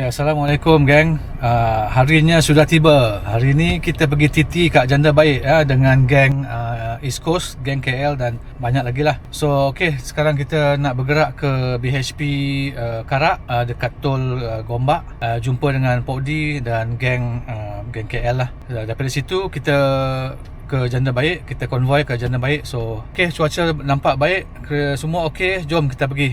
Assalamualaikum geng. Harinya sudah tiba. Hari ni kita pergi TT kat Janda Baik dengan geng East Coast, geng KL dan banyak lagi lah. So sekarang kita nak bergerak ke BHP Karak dekat tol Gombak, jumpa dengan Pok D dan geng KL lah. Daripada situ kita ke Janda Baik, kita konvoi ke Janda Baik. So cuaca nampak baik, semua jom kita pergi.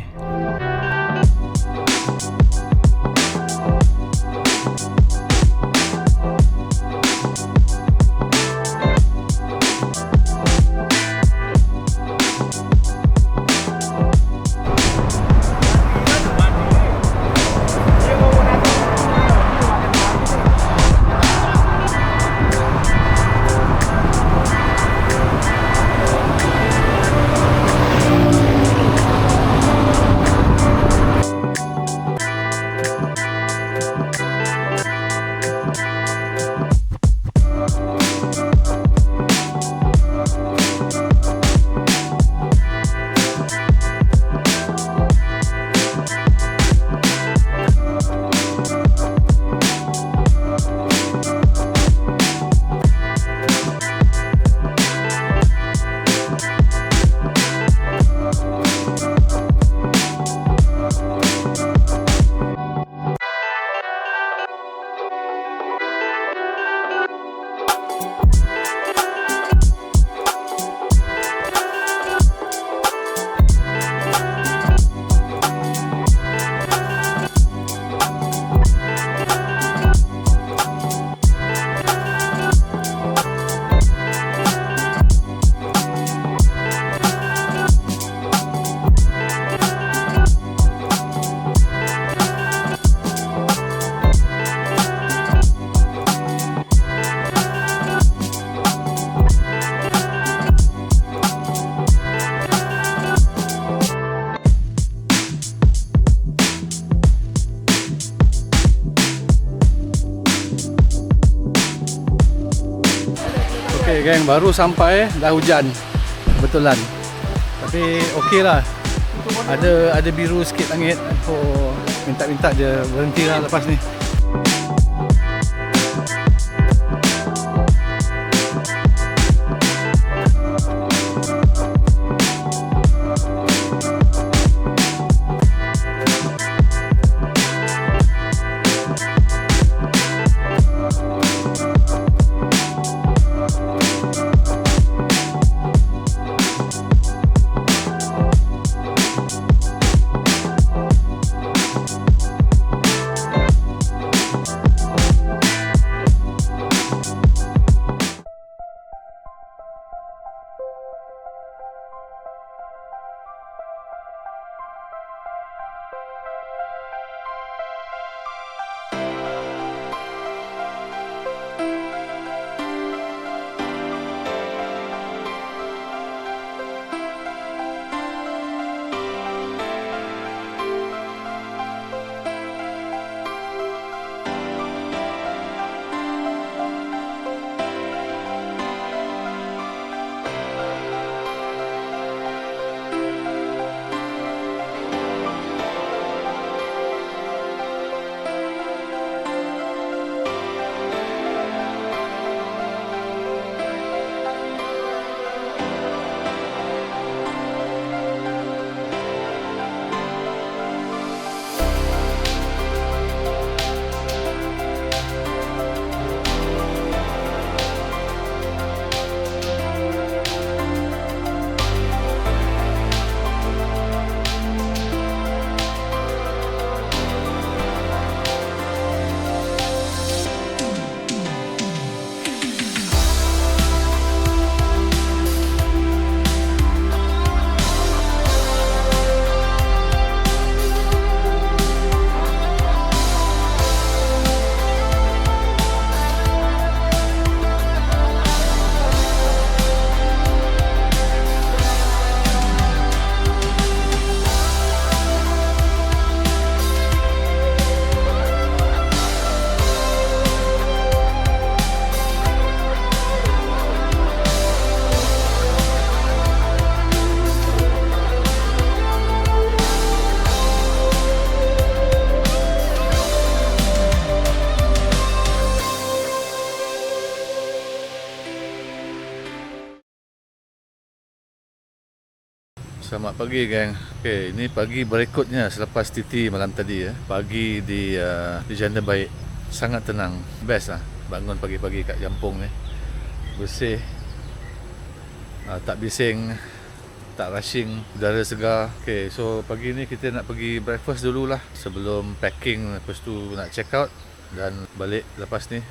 Geng, baru sampai dah hujan kebetulan. Tapi lah. Ada biru sikit langit. Minta je berhenti lah lepas ni. Selamat pagi geng. Okay, ini pagi berikutnya selepas TT malam tadi ya. Pagi di Janda Baik. Sangat tenang. Best lah bangun pagi-pagi kat Jampung ni. Bersih. Tak bising, tak rushing, udara segar. Okay, so pagi ni kita nak pergi breakfast dululah sebelum packing, lepas tu nak check out dan balik lepas ni.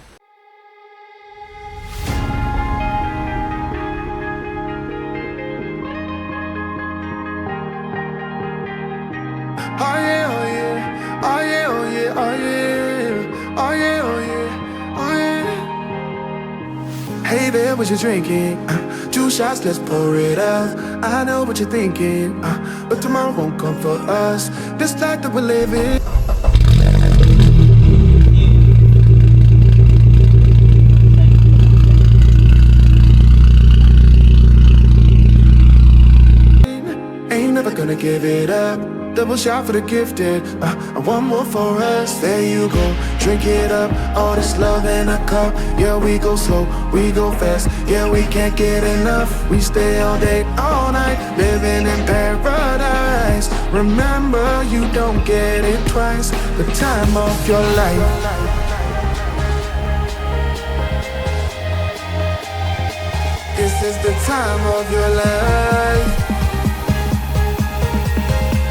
Oh yeah, oh yeah, oh yeah, oh yeah, oh yeah, oh yeah, oh yeah, oh yeah. Hey there, what you drinking? 2 shots, let's pour it out. I know what you're thinking, but tomorrow won't come for us. This life that we're living. Ain't never gonna give it up. Double shot for the gifted, and one more for us. There you go, drink it up. All this love in a cup. Yeah, we go slow, we go fast. Yeah, we can't get enough. We stay all day, all night, living in paradise. Remember, you don't get it twice. The time of your life. This is the time of your life.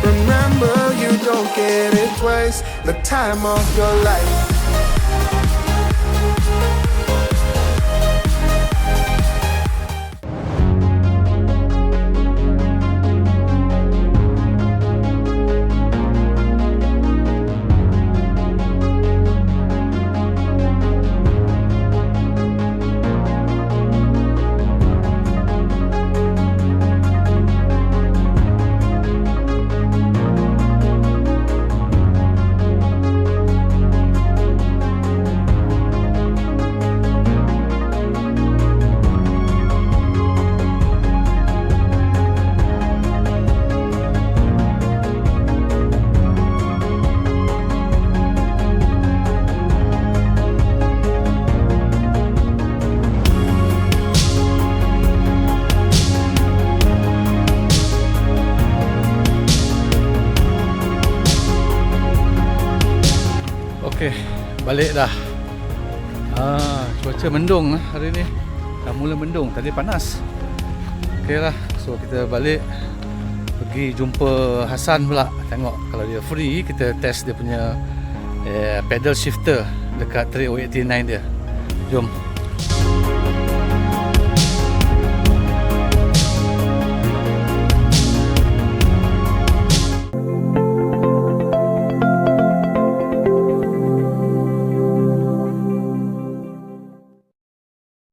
Remember, you don't get it twice. The time of your life. Okay, balik dah. Cuaca mendung lah hari ni. Dah mula mendung, tadi panas. Okay lah, so kita balik. Pergi jumpa Hassan pula. Tengok kalau dia free, kita test dia punya pedal shifter dekat 308T9 dia. Jom.